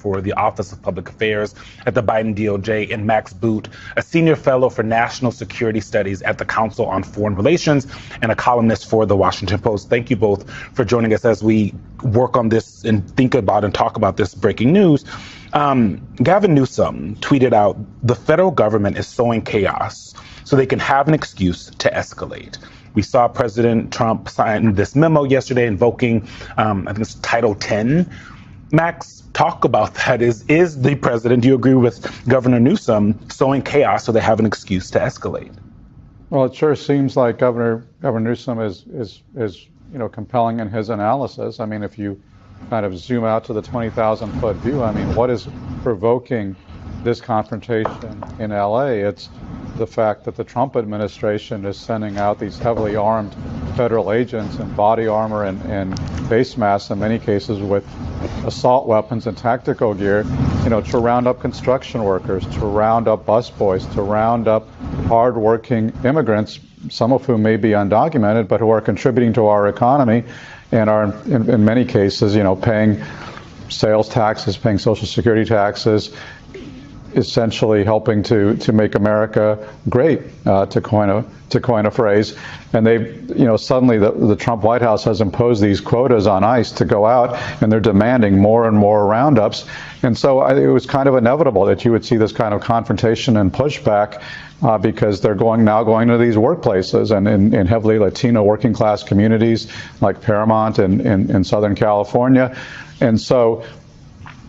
for the Office of Public Affairs at the Biden DOJ, and Max Boot, a senior fellow for national security studies at the Council on Foreign Relations and a columnist for the Washington Post. Thank you both for joining us as we work on this and think about and talk about this breaking news. Gavin Newsom tweeted out, "The federal government is sowing chaos so they can have an excuse to escalate." We saw President Trump sign this memo yesterday invoking, I think it's Title 10. Max, talk about that. Is the president, do you agree with Governor Newsom, sowing chaos so they have an excuse to escalate? Well, it sure seems like Governor Newsom is compelling in his analysis. I mean, if you kind of zoom out to the 20,000-foot view, I mean, what is provoking this confrontation in LA? It's the fact that the Trump administration is sending out these heavily armed federal agents in body armor and face masks, in many cases with assault weapons and tactical gear, to round up construction workers, to round up busboys, to round up hardworking immigrants, some of whom may be undocumented, but who are contributing to our economy and are, in many cases, paying sales taxes, paying Social Security taxes, essentially helping to make America great, to coin a phrase. And they, suddenly the Trump White House has imposed these quotas on ICE to go out, and they're demanding more and more roundups. And so it was kind of inevitable that you would see this kind of confrontation and pushback, because they're now going to these workplaces and in heavily Latino working class communities like Paramount in Southern California. And so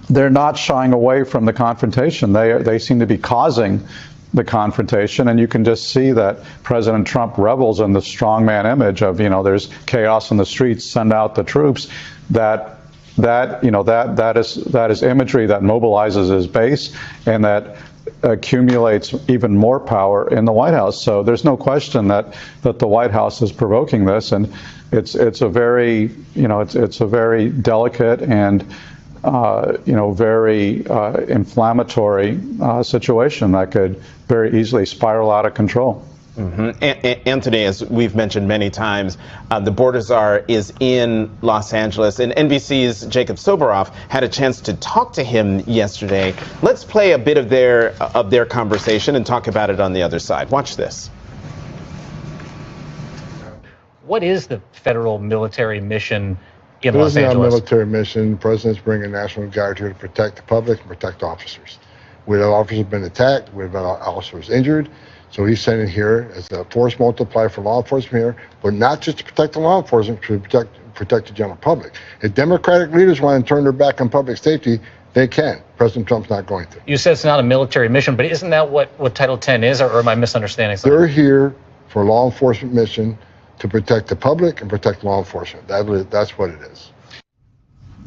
they're not shying away from the confrontation. They seem to be causing the confrontation, and you can just see that President Trump revels in the strongman image of, there's chaos in the streets, send out the troops. That is imagery that mobilizes his base and that accumulates even more power in the White House. So there's no question that the White House is provoking this, and it's a very delicate and very inflammatory situation that could very easily spiral out of control. Mm-hmm. Anthony, as we've mentioned many times, the border czar is in Los Angeles, and NBC's Jacob Soboroff had a chance to talk to him yesterday. Let's play a bit of their conversation and talk about it on the other side. Watch this. What is the federal military mission in Los Angeles? This is not a military mission. The president's bringing National Guard here to protect the public and protect officers. We have officers been attacked. We have officers injured. So he's sending here as a force multiplier for law enforcement here, but not just to protect the law enforcement, to protect the general public. If Democratic leaders want to turn their back on public safety, they can. President Trump's not going to. You said it's not a military mission, but isn't that what Title 10 is, or am I misunderstanding something? They're here for a law enforcement mission to protect the public and protect law enforcement. That's what it is.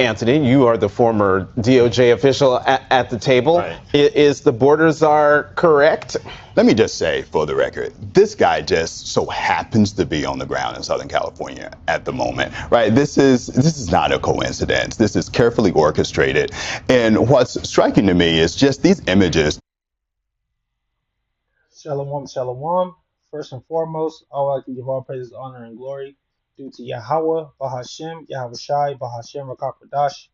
Anthony, you are the former DOJ official at the table. Right. Is the border czar correct? Let me just say, for the record, this guy just so happens to be on the ground in Southern California at the moment, right? This is not a coincidence. This is carefully orchestrated. And what's striking to me is just these images. Shalom, shalom. First and foremost, I would like to give all praises, honor, and glory due to Yahweh, Bahashem, Yahweh Shai, Bahashem, Rakakradash,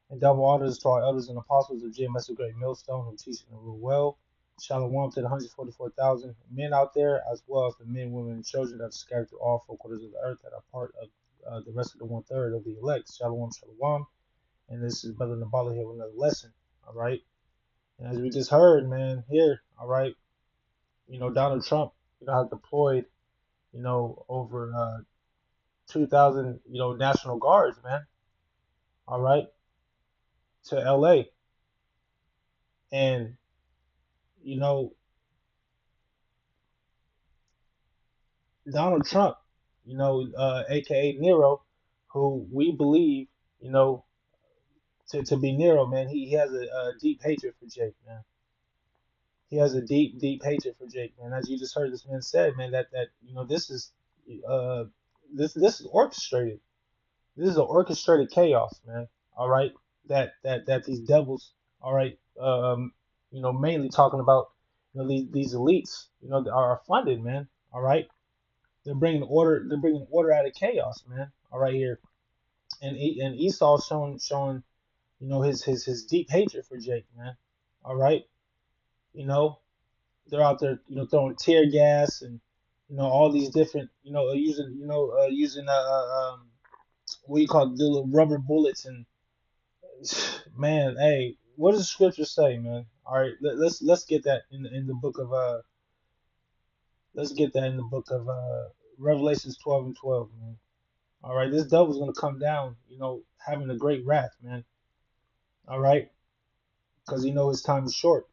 and double honors to our elders and apostles of GMS, a great millstone, who teach and rule well. Shalom to the 144,000 men out there, as well as the men, women, and children that are scattered through all four quarters of the earth that are part of the rest of the 1/3 of the elect. Shalom, shalom. And this is Brother Nabala here with another lesson, all right? And as we just heard, man, here, all right, Donald Trump, has deployed, over 2,000, National Guards, man, all right, to LA. And, Donald Trump, aka Nero, who we believe, to be Nero, man, he has a deep hatred for Jake, man. He has a deep, deep hatred for Jake, man. As you just heard this man say, man, that this is orchestrated. This is an orchestrated chaos, man. All right, that these devils, all right, mainly talking about these elites, are funded, man. All right, they're bringing order. They're bringing order out of chaos, man. All right here, and Esau showing his deep hatred for Jake, man. All right, you know, they're out there, throwing tear gas and all these different, using what do you call it, the little rubber bullets and man, hey, what does the scripture say, man? All right, let's get that in the book of let's get that in the book of Revelations 12:12, man. All right, this devil's gonna come down, having a great wrath, man. All right, because his time is short.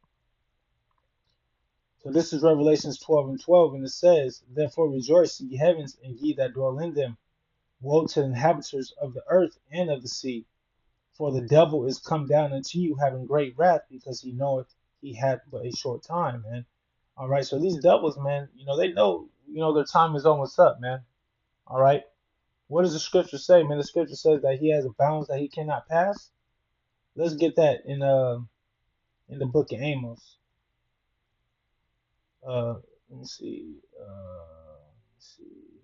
So this is Revelations 12:12, and it says, "Therefore rejoice, ye heavens, and ye that dwell in them. Woe to the inhabitants of the earth and of the sea, for the devil is come down unto you, having great wrath, because he knoweth he had but a short time." Man. All right, so these devils, man, they know, their time is almost up, man. All right, what does the scripture say, man? The scripture says that he has a bounds that he cannot pass. Let's get that in the book of Amos. Let me see. Let's see.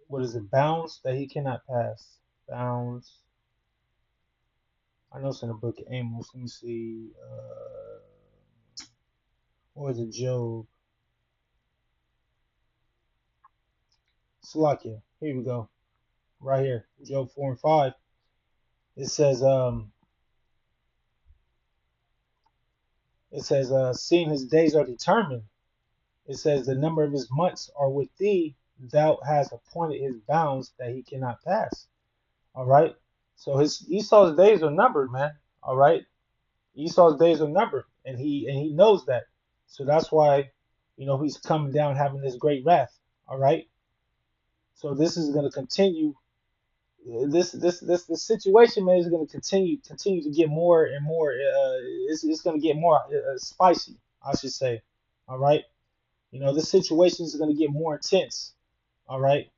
What is it? Bounds that he cannot pass. Bounds. I know it's in the book of Amos. Let me see. Or is it Job? Salakia. Here we go. Right here. Job 4:5. It says, seeing his days are determined. It says, the number of his months are with thee. Thou hast appointed his bounds that he cannot pass. All right. So Esau's days are numbered, man. All right. Esau's days are numbered, and he knows that. So that's why, he's coming down having this great wrath. All right. So this is going to continue. This situation, man, is going to continue to get more and more. It's going to get more spicy, I should say. All right. This situation is going to get more intense. All right.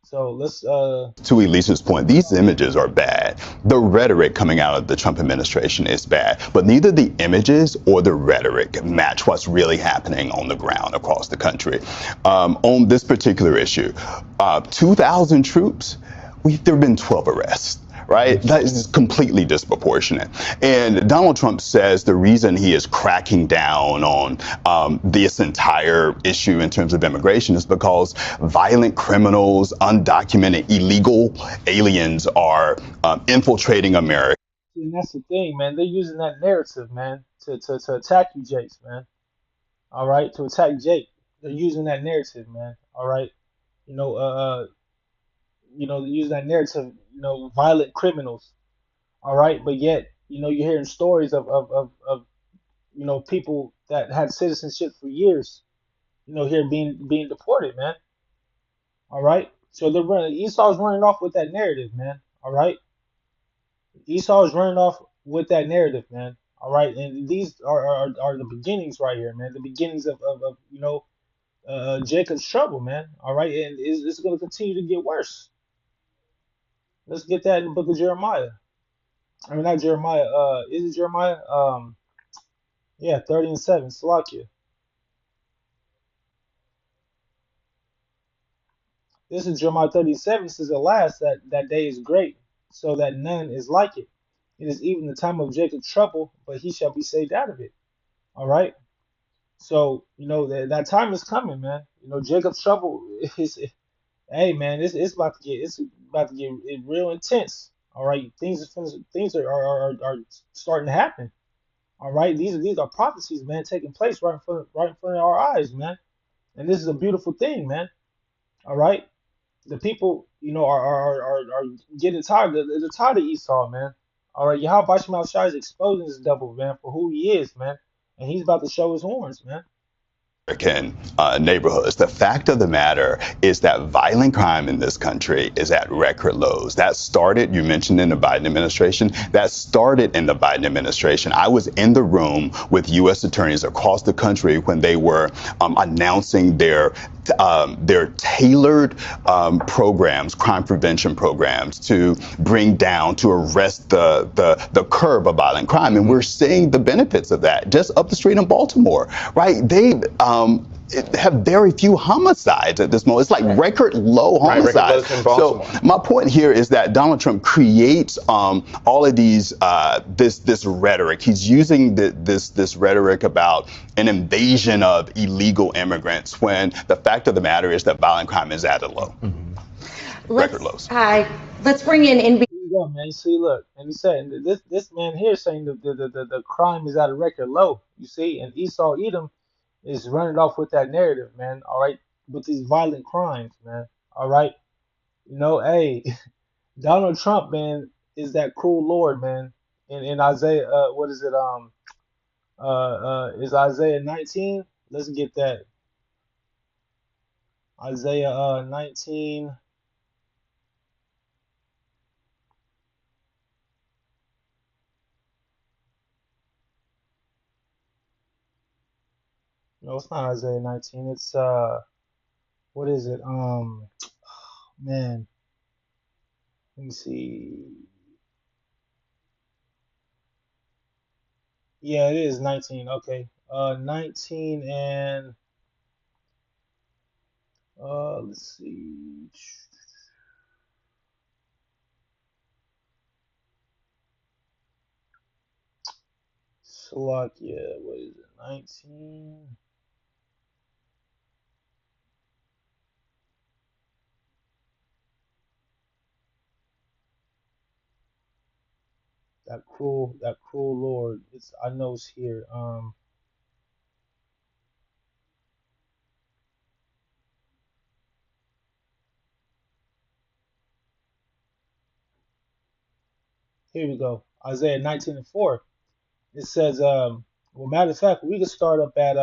So let's To Elisa's point, these images are bad. The rhetoric coming out of the Trump administration is bad, but neither the images or the rhetoric match what's really happening on the ground across the country. On this particular issue, 2,000 troops, there have been 12 arrests. Right? That is completely disproportionate. And Donald Trump says the reason he is cracking down on this entire issue in terms of immigration is because violent criminals, undocumented, illegal aliens are infiltrating America. And that's the thing, man. They're using that narrative, man, to attack you, Jakes, man. All right, to attack Jake. They're using that narrative, man. All right, they use that narrative, violent criminals. All right, but yet, you're hearing stories of people that had citizenship for years, here being deported, man. All right, so they're running. Esau's running off with that narrative, man. All right, Esau is running off with that narrative, man. All right, and these are the beginnings right here, man. The beginnings of Jacob's trouble, man. All right, and it's going to continue to get worse. Let's get that in the book of Jeremiah. I mean, not Jeremiah. Is it Jeremiah? Yeah, 30:7. Salakia. This is Jeremiah 37. It says, "Alas, that day is great, so that none is like it. It is even the time of Jacob's trouble, but he shall be saved out of it." All right. So that time is coming, man. Jacob's trouble is. Hey, man, it's about to get real intense. All right, things are starting to happen. All right, these are prophecies, man, taking place right in front of our eyes, man. And this is a beautiful thing, man. All right, the people, are getting tired. They're tired of Esau, man. All right, Yahweh Bashmal Shai is exposing this devil, man, for who he is, man, and he's about to show his horns, man. American neighborhoods. The fact of the matter is that violent crime in this country is at record lows. That started, you mentioned in the Biden administration, that started in the Biden administration. I was in the room with U.S. attorneys across the country when they were announcing their tailored programs, crime prevention programs to bring down, to arrest the curve of violent crime. And we're seeing the benefits of that just up the street in Baltimore, right? have very few homicides at this moment. It's like record low Right, record homicides. lows in Baltimore. So my point here is that Donald Trump creates all of these this rhetoric. He's using this rhetoric about an invasion of illegal immigrants when the fact of the matter is that violent crime is at a low. Record lows. Let's bring in NBC. Here you go, man. You see, look, and he said this man here saying the crime is at a record low. You see, and Esau Edom is running off with that narrative, man. All right, with these violent crimes, man. All right, you know, hey, Donald Trump, man, is that cruel Lord, man. In Isaiah, what is it? Is Isaiah 19? Let's get that. Isaiah 19. No, it's not Isaiah 19. It's what is it? Man, let me see. Yeah, it is 19. Okay. 19 and let's see. Slovakia, what is it? 19. That cruel Lord. It's I know it's here. Here we go. Isaiah 19 and 4. It says, well, matter of fact, we can start up at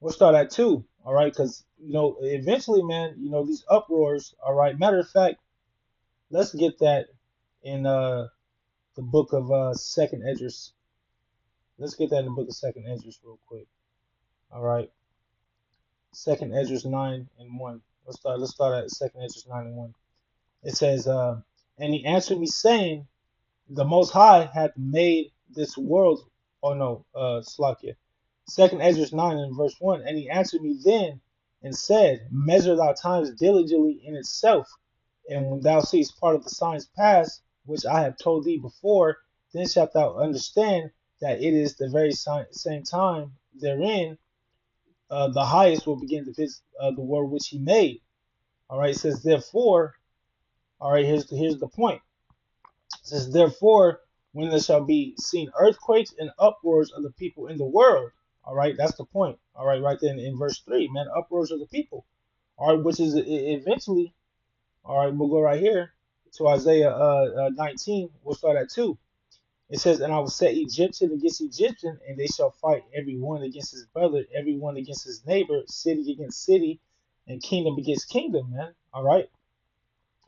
we'll start at 2, all right? Because you know, eventually, man, you know, these uproars, all right. Matter of fact, let's get that in the book of Second Esdras. Let's get that in the book of Second Esdras real quick. All right. Second Esdras 9 and 1. Let's start at Second Esdras 9 and 1. It says, and he answered me saying, the Most High hath made this world. Oh no, Slakia. Second Esdras 9 and verse 1. And he answered me then and said, measure thy times diligently in itself, and when thou seest part of the signs pass, which I have told thee before, then shalt thou understand that it is the very same time therein the highest will begin to visit the world which he made. All right, it says therefore. All right, here's the point. It says therefore, when there shall be seen earthquakes and uproars of the people in the world. All right, that's the point. All right, right there in verse 3, man, uproars of the people. All right, which is eventually. All right, we'll go right here to Isaiah 19. We'll start at 2. It says, and I will set Egyptian against Egyptian, and they shall fight every one against his brother, every one against his neighbor, city against city, and kingdom against kingdom, man. All right.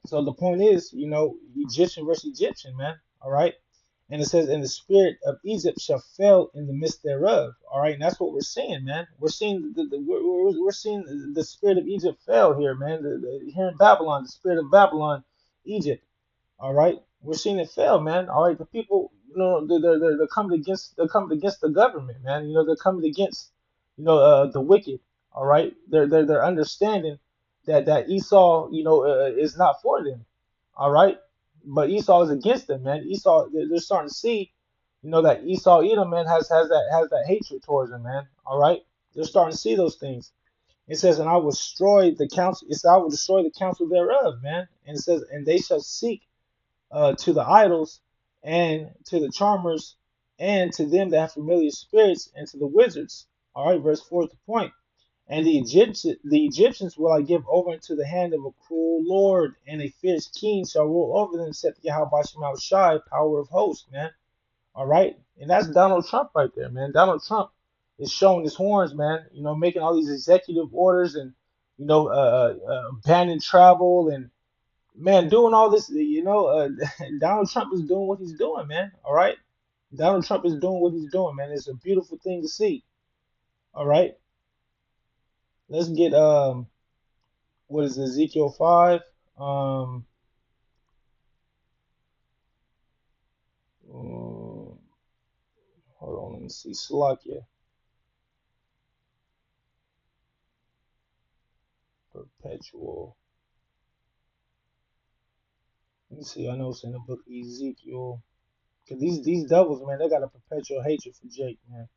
So the point is, you know, Egyptian versus Egyptian, man. All right. And it says, and the spirit of Egypt shall fail in the midst thereof. All right. And that's what we're seeing, man. We're seeing we're seeing the spirit of Egypt fail here, man. Here in Babylon, the spirit of Babylon, Egypt. All right, we're seeing it fail, man. All right, the people, you know, they're coming against the government, man. You know, they're coming against, you know, the wicked. All right, they're understanding that Esau, you know, is not for them. All right, but Esau is against them, man. Esau, they're starting to see, you know, that Esau Edom, man, has that hatred towards them, man. All right, they're starting to see those things. It says, and I will destroy the counsel. It says, I will destroy the counsel thereof, man. And it says, and they shall seek to the idols and to the charmers and to them that have familiar spirits and to the wizards. All right, verse 4 is the point. And the Egyptians will I give over into the hand of a cruel Lord, and a fierce king shall rule over them, said Yahweh Shai, power of hosts, man. All right, and that's Donald Trump right there, man. Donald Trump is showing his horns, man. You know, making all these executive orders and you know, banning travel and man, doing all this, you know, Donald Trump is doing what he's doing, man. All right, Donald Trump is doing what he's doing, man. It's a beautiful thing to see. All right, let's get what is it, Ezekiel 5? Hold on, let me see, Slovakia. perpetual. Let me see. I know it's in the book of Ezekiel. Cause these devils, man, they got a perpetual hatred for Jake, man.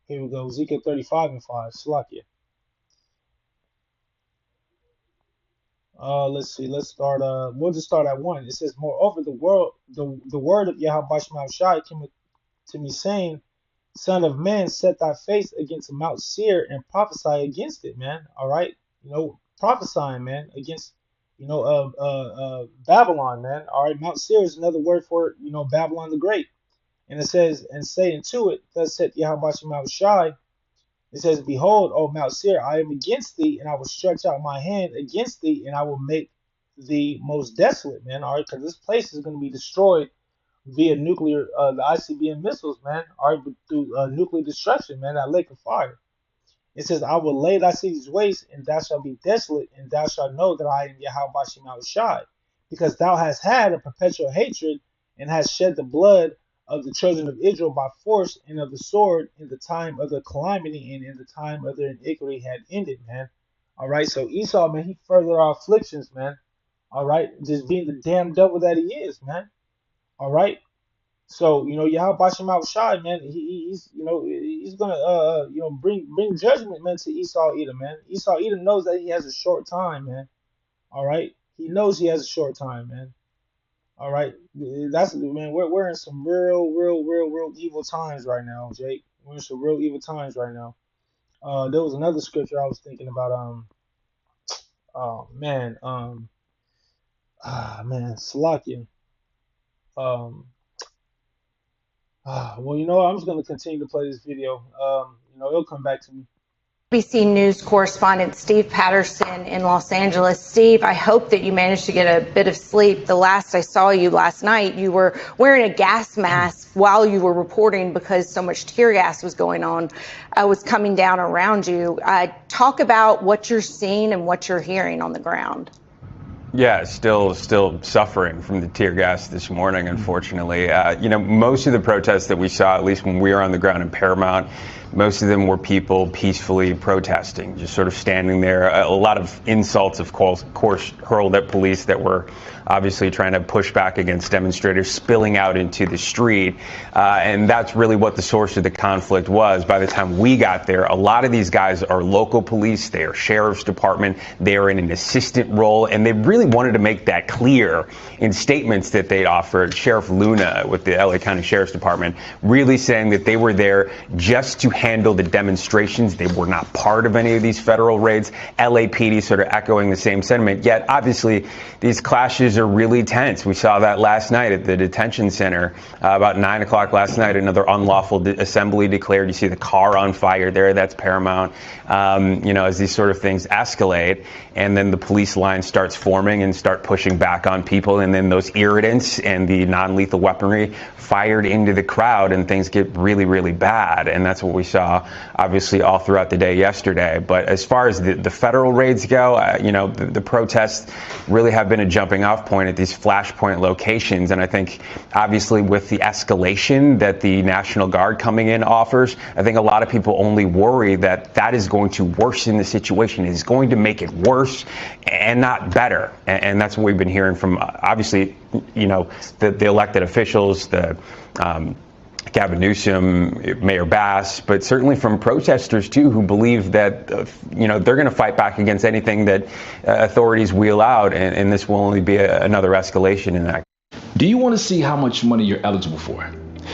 Here we go. Ezekiel 35:5. Slakia. Let's see. Let's start. We'll just start at 1. It says, "Moreover, the word of Yahweh Shai came to me, saying, Son of man, set thy face against Mount Seir and prophesy against it, man. All right, prophesying, man, against, Babylon, man. All right, Mount Seir is another word for, Babylon the Great. And it says, and saying to it, thus saith Yahweh Shai. It says, Behold, O Mount Seir, I am against thee, and I will stretch out my hand against thee, and I will make thee most desolate, man. All right, because this place is going to be destroyed via nuclear, the ICBM missiles, man. All right, through nuclear destruction, man, that lake of fire. It says, I will lay thy cities waste, and thou shalt be desolate, and thou shalt know that I am Yahweh Shemau Shai, because thou hast had a perpetual hatred, and hast shed the blood of the children of Israel by force and of the sword in the time of the calamity and in the time of their iniquity had ended, man. All right, so Esau, man, he furthered our afflictions, man. All right, just being the damn devil that he is, man. All right. So Yahweh Bashem Al Shai, man, he's he's gonna bring judgment, man, to Esau Edom, man. Esau Edom knows that he has a short time, man. All right, he knows he has a short time, man. All right, that's man. We're in some real evil times right now, Jake. We're in some real evil times right now. There was another scripture I was thinking about. Oh man, Salakia. Well, I'm just gonna continue to play this video. It'll come back to me. NBC News correspondent Steve Patterson in Los Angeles. Steve, I hope that you managed to get a bit of sleep. The last I saw you last night, you were wearing a gas mask while you were reporting because so much tear gas was going on, was coming down around you. Talk about what you're seeing and what you're hearing on the ground. Yeah, still suffering from the tear gas this morning, unfortunately. Most of the protests that we saw, at least when we were on the ground in Paramount, most of them were people peacefully protesting, just sort of standing there. A lot of insults, of course, hurled at police that were obviously trying to push back against demonstrators spilling out into the street. And that's really what the source of the conflict was. By the time we got there, a lot of these guys are local police, they are sheriff's department, they're in an assistant role, and they really wanted to make that clear in statements that they offered. Sheriff Luna with the LA County Sheriff's Department really saying that they were there just to handle the demonstrations. They were not part of any of these federal raids. LAPD sort of echoing the same sentiment. Yet, obviously, these clashes are really tense. We saw that last night at the detention center. About 9 o'clock last night, another unlawful assembly declared. You see the car on fire there. That's Paramount. As these sort of things escalate, and then the police line starts forming and start pushing back on people, and then those irritants and the non-lethal weaponry fired into the crowd, and things get really, really bad. And that's what we saw, obviously, all throughout the day yesterday. But as far as the federal raids go, the protests really have been a jumping off point at these flashpoint locations. And I think, obviously, with the escalation that the National Guard coming in offers, I think a lot of people only worry that that is going to worsen the situation, is going to make it worse and not better. And that's what we've been hearing from, obviously, the elected officials, the Gavin Newsom, Mayor Bass, but certainly from protesters, too, who believe that, they're going to fight back against anything that authorities wheel out, and this will only be another escalation in that. Do you want to see how much money you're eligible for?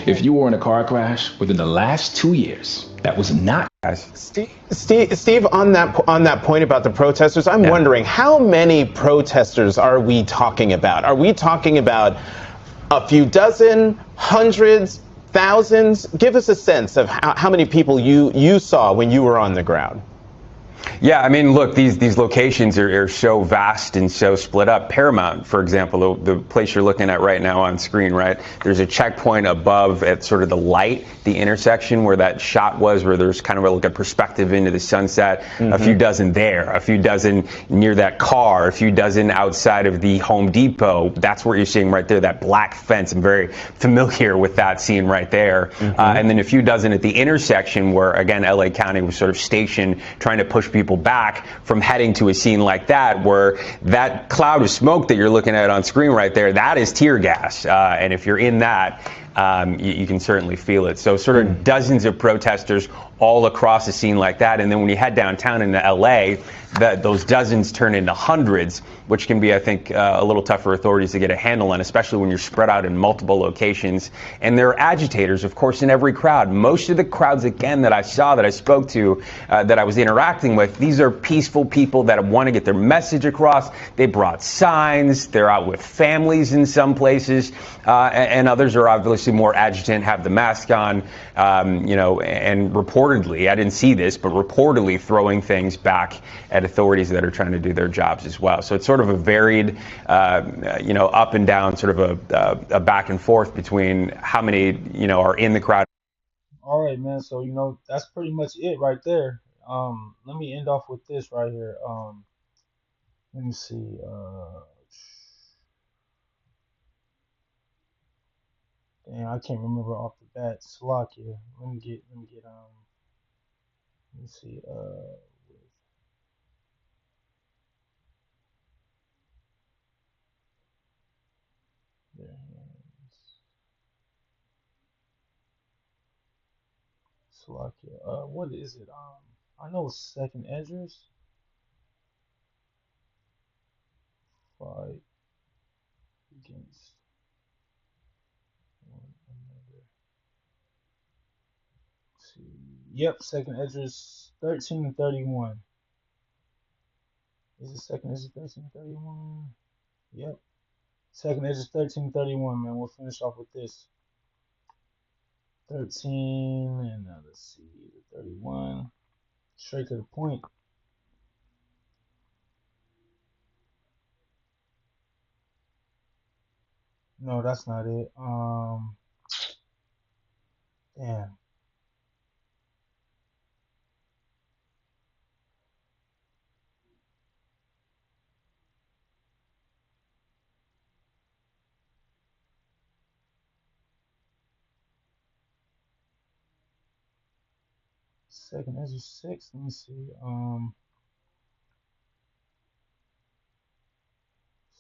If you were in a car crash within the last 2 years, that was not. Steve, on that point about the protesters, I'm wondering, how many protesters are we talking about? Are we talking about a few dozen, hundreds, thousands? Give us a sense of how many people you saw when you were on the ground. Yeah, I mean, look, these locations are so vast and so split up. Paramount, for example, the place you're looking at right now on screen, right? There's a checkpoint above at sort of the light, the intersection where that shot was, where there's kind of like a perspective into the sunset. A few dozen there, a few dozen near that car, a few dozen outside of the Home Depot. That's what you're seeing right there, that black fence. I'm very familiar with that scene right there. And then a few dozen at the intersection where, again, LA County was sort of stationed trying to push people back from heading to a scene like that, where that cloud of smoke that you're looking at on screen right there, that is tear gas. And if you're in that, you can certainly feel it. So sort of dozens of protesters all across a scene like that. And then when you head downtown into LA, those dozens turn into hundreds, which can be, I think, a little tough for authorities to get a handle on, especially when you're spread out in multiple locations. And there are agitators, of course, in every crowd. Most of the crowds, again, that I saw, that I spoke to, that I was interacting with, these are peaceful people that want to get their message across. They brought signs. They're out with families in some places. And others are obviously more agitant, have the mask on, and reportedly, I didn't see this, but reportedly throwing things back at authorities that are trying to do their jobs as well. So it's sort of a varied, up and down, sort of a back and forth between how many, are in the crowd. All right, man. So that's pretty much it right there. Let me end off with this right here. Let me see. Damn, I can't remember off the bat. Slovakia. Let me get. Let me see. Their hands. Slovakia. What is it? I know second edgers fight against one another. Let's see. Yep, second edgers 13 and 31. Is it second edgers 13 and 31? Yep. Second edgers 13 and 31, man. We'll finish off with this. 13 and let's see, 31. Straight to the point. No, that's not it. Damn. Second edge 6. Let me see.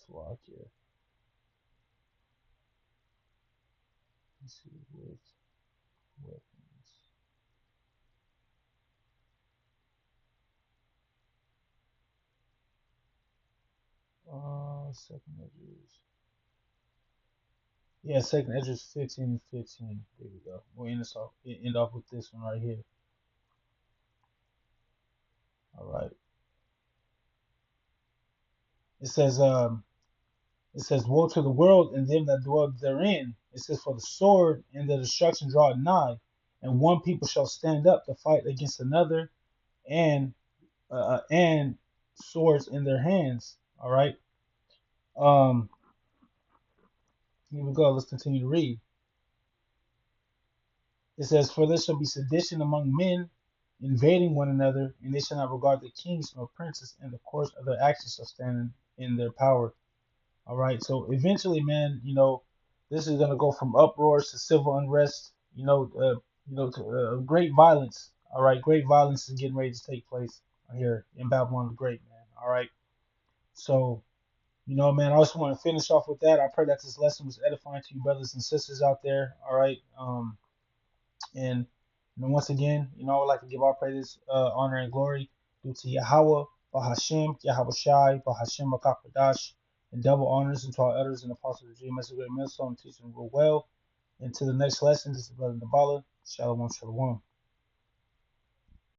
Slovakia. Let's see with weapons. Second edges. Yeah, second edges 15 and 15. There we go. We'll end off with this one right here. All right. It says woe to the world and them that dwell therein. It says, for the sword and the destruction draw nigh, and one people shall stand up to fight against another, and swords in their hands. All right. Um, Here we go. Let's continue to read. It says, for there shall be sedition among men, invading one another, and they shall not regard the kings nor princes, and the course of their actions shall stand in their power. All right. So eventually, man, this is gonna go from uproars to civil unrest. To great violence. All right. Great violence is getting ready to take place here in Babylon the Great, man. All right. So, man, I just want to finish off with that. I pray that this lesson was edifying to you, brothers and sisters out there. All right. And once again, I would like to give our praises, honor, and glory due to Yahweh, Bahashem, Yahweh Shai, Bahashem Makakwadash, and double honors into our elders and apostles of GMS, a great millstone, teaching real well. And to the next lesson, this is Brother Nabala. Shalom, shalom.